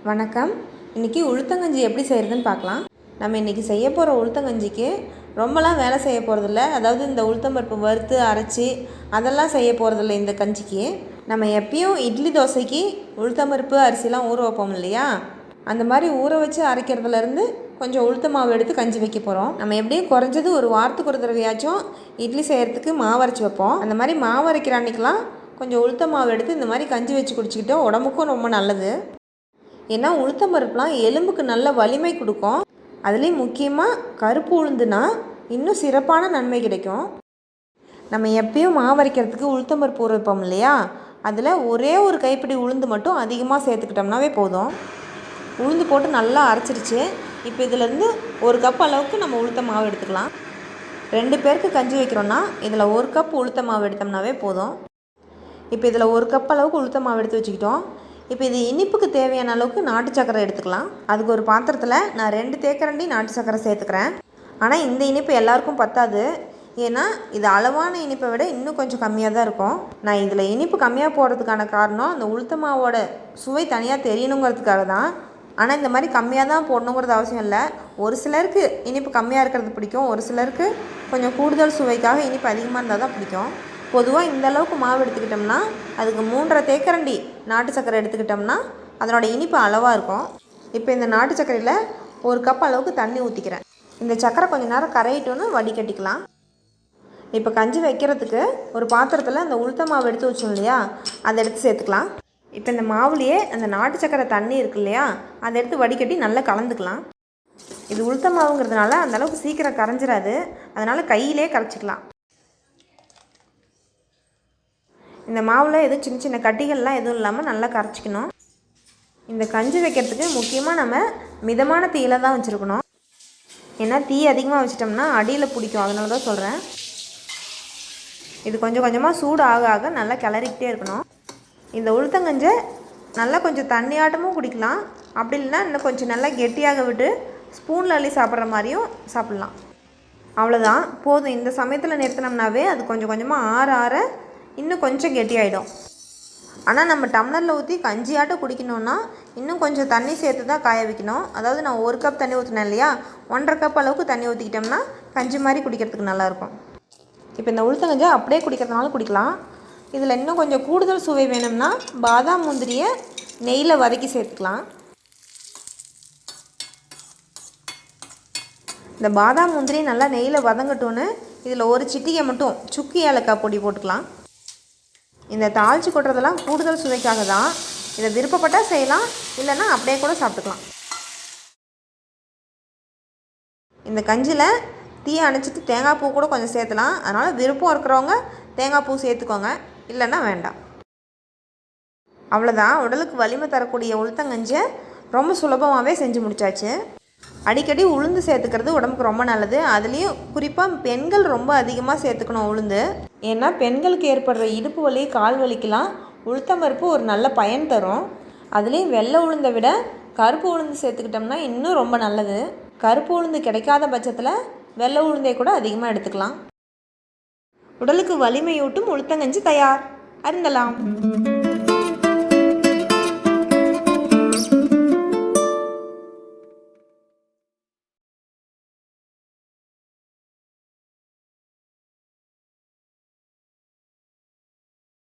வணக்கம். இன்றைக்கி உளுத்தங்கஞ்சி எப்படி செய்கிறதுன்னு பார்க்கலாம். நம்ம இன்றைக்கி செய்ய போகிற உளுத்தங்கஞ்சிக்கு ரொம்பலாம் வேலை செய்ய போகிறதில்ல. அதாவது இந்த உளுத்தம்பருப்பு வறுத்து அரைச்சி அதெல்லாம் செய்ய போகிறதில்ல. இந்த கஞ்சிக்கு நம்ம எப்பயும் இட்லி தோசைக்கு உளுத்தம்பருப்பு அரிசிலாம் ஊற வைப்போம் இல்லையா, அந்த மாதிரி ஊற வச்சு அரைக்கிறதுலேருந்து கொஞ்சம் உளுத்த மாவு எடுத்து கஞ்சி வைக்க போகிறோம். நம்ம எப்படியும் குறைஞ்சது ஒரு வாரத்துக்கு ஒரு தடவையாச்சும் இட்லி செய்கிறதுக்கு மாவு அரைச்சி வைப்போம். அந்த மாதிரி மாவு அரைக்கிற அன்றைக்கெலாம் கொஞ்சம் உளுத்த மாவு எடுத்து இந்த மாதிரி கஞ்சி வச்சு குடிச்சிக்கிட்டோம். உடம்புக்கும் ரொம்ப நல்லது. ஏன்னா உளுத்தம்பருப்புலாம் எலும்புக்கு நல்ல வலிமை கொடுக்கும். அதுலேயும் முக்கியமாக கருப்பு உளுந்துனா இன்னும் சிறப்பான நன்மை கிடைக்கும். நம்ம எப்பயும் மாவரைக்கிறதுக்கு உளுத்தம்பருப்பு ஊற வைப்போம் இல்லையா, அதில் ஒரே ஒரு கைப்பிடி உளுந்து மட்டும் அதிகமாக சேர்த்துக்கிட்டோம்னாவே போதும். உளுந்து போட்டு நல்லா அரைச்சிருச்சு. இப்போ இதிலேருந்து ஒரு கப் அளவுக்கு நம்ம உளுத்த மாவு எடுத்துக்கலாம். 2 பேருக்கு கஞ்சி வைக்கிறோன்னா இதில் 1 கப் உளுத்த மாவு எடுத்தோம்னாவே போதும். இப்போ இதில் 1 கப் அளவுக்கு உளுத்த மாவு எடுத்து வச்சுக்கிட்டோம். இப்போ இது இனிப்புக்கு தேவையான அளவுக்கு நாட்டு சக்கரை எடுத்துக்கலாம். அதுக்கு ஒரு பாத்திரத்தில் நான் 2 தேக்கரண்டி நாட்டு சக்கரை சேர்த்துக்கிறேன். ஆனால் இந்த இனிப்பு எல்லாருக்கும் பத்தாது. ஏன்னா இது அளவான இனிப்பை விட இன்னும் கொஞ்சம் கம்மியாக தான் இருக்கும். நான் இதில் இனிப்பு கம்மியாக போடுறதுக்கான காரணம் அந்த உளுத்த மாவோட சுவை தனியாக தெரியணுங்கிறதுக்காக தான். ஆனால் இந்த மாதிரி கம்மியாக தான் போடணுங்கிறது அவசியம் இல்லை. ஒரு சிலருக்கு இனிப்பு கம்மியாக இருக்கிறது பிடிக்கும், ஒரு சிலருக்கு கொஞ்சம் கூடுதல் சுவைக்காக இனிப்பு அதிகமாக இருந்தால் தான் பிடிக்கும். பொதுவாக இந்த அளவுக்கு மாவு எடுத்துக்கிட்டோம்னா அதுக்கு 3.5 தேக்கரண்டி நாட்டு சக்கரை எடுத்துக்கிட்டோம்னா அதனோட இனிப்பு அளவாக இருக்கும். இப்போ இந்த நாட்டு சக்கரையில் 1 கப் அளவுக்கு தண்ணி ஊற்றிக்கிறேன். இந்த சக்கரை கொஞ்சம் நேரம் கரையிட்டோன்னு வடிகட்டிக்கலாம். இப்போ கஞ்சி வைக்கிறதுக்கு ஒரு பாத்திரத்தில் அந்த உளுத்த மாவு எடுத்து வச்சோம் இல்லையா, அதை எடுத்து சேர்த்துக்கலாம். இப்போ இந்த மாவுலேயே அந்த நாட்டு சக்கரை தண்ணி இருக்கு இல்லையா, அதை எடுத்து வடிகட்டி நல்லா கலந்துக்கலாம். இது உளுத்த மாவுங்கிறதுனால அந்தளவுக்கு சீக்கிரம் கரைஞ்சிடாது, அதனால் கையிலே கரைச்சிக்கலாம். இந்த மாவில் எதுவும் சின்ன சின்ன கட்டிகள்லாம் எதுவும் இல்லாமல் நல்லா கரைச்சிக்கணும். இந்த கஞ்சி வைக்கிறதுக்கு முக்கியமாக நம்ம மிதமான தீயில தான் வச்சுருக்கணும். ஏன்னா தீ அதிகமாக வச்சிட்டோம்னா அடியில் பிடிக்கும், அதனால தான் சொல்கிறேன். இது கொஞ்சம் கொஞ்சமாக சூடு ஆக ஆக நல்லா கிளறிக்கிட்டே இருக்கணும். இந்த உளுத்தங்கஞ்சை நல்லா கொஞ்சம் தண்ணியாட்டமும் குடிக்கலாம், அப்படி இல்லைன்னா இன்னும் கொஞ்சம் நல்லா கெட்டியாக விட்டு ஸ்பூனில் அள்ளி சாப்பிட்ற மாதிரியும் சாப்பிட்லாம். அவ்வளோதான், போதும். இந்த சமயத்தில் நிறுத்தினோம்னாவே அது கொஞ்சம் கொஞ்சமாக ஆற ஆற இன்னும் கொஞ்சம் கெட்டியாயிடும். ஆனால் நம்ம டம்ளரில் ஊற்றி கஞ்சியாட்டம் குடிக்கணுன்னா இன்னும் கொஞ்சம் தண்ணி சேர்த்து தான் காய வைக்கணும். அதாவது நான் 1 கப் தண்ணி ஊற்றினேன் இல்லையா, 1.5 கப் அளவுக்கு தண்ணி ஊற்றிக்கிட்டோம்னா கஞ்சி மாதிரி குடிக்கிறதுக்கு நல்லாயிருக்கும். இப்போ இந்த உளுத்தங்கஞ்சி அப்படியே குடிக்கிறதுனாலும் குடிக்கலாம். இதில் இன்னும் கொஞ்சம் கூடுதல் சுவை வேணும்னா பாதாம் முந்திரியை நெய்யில் வதக்கி சேர்த்துக்கலாம். இந்த பாதாம் முந்திரி நல்லா நெய்யில் வதங்கட்டோன்னு இதில் ஒரு சிட்டிகை மட்டும் சுக்கு ஏலக்காய் பொடி போட்டுக்கலாம். இந்த தாளித்து கொட்டுறதெல்லாம் கூடுதல் சுவைக்காக தான். இதை விருப்பப்பட்டால் செய்யலாம், இல்லைன்னா அப்படியே கூட சாப்பிட்டுக்கலாம். இந்த கஞ்சியில் தீயை அணைச்சிட்டு தேங்காய் பூ கூட கொஞ்சம் சேர்த்துலாம். அதனால் விருப்பம் இருக்கிறவங்க தேங்காய் பூ சேர்த்துக்கோங்க, இல்லைன்னா வேண்டாம். அவ்வளோதான், உடலுக்கு வலிமை தரக்கூடிய உளுத்தங்கஞ்சியை ரொம்ப சுலபமாகவே செஞ்சு முடித்தாச்சு. அடிக்கடி உளுந்து சேர்த்துக்கிறது உடம்புக்கு ரொம்ப நல்லது. அதுலேயும் குறிப்பாக பெண்கள் ரொம்ப அதிகமாக சேர்த்துக்கணும் உளுந்து. ஏன்னா பெண்களுக்கு ஏற்படுற இடுப்பு வலி, கால் வலிக்கெலாம் உளுத்தம்பருப்பு ஒரு நல்ல பயன் தரும். அதுலேயும் வெள்ளை உளுந்தை விட கருப்பு உளுந்து சேர்த்துக்கிட்டோம்னா இன்னும் ரொம்ப நல்லது. கருப்பு உளுந்து கிடைக்காத பட்சத்தில் வெள்ளை உளுந்தை கூட அதிகமாக எடுத்துக்கலாம். உடலுக்கு வலிமையூட்டும் உளுத்தங்கஞ்சி தயார். அருந்தலாம்.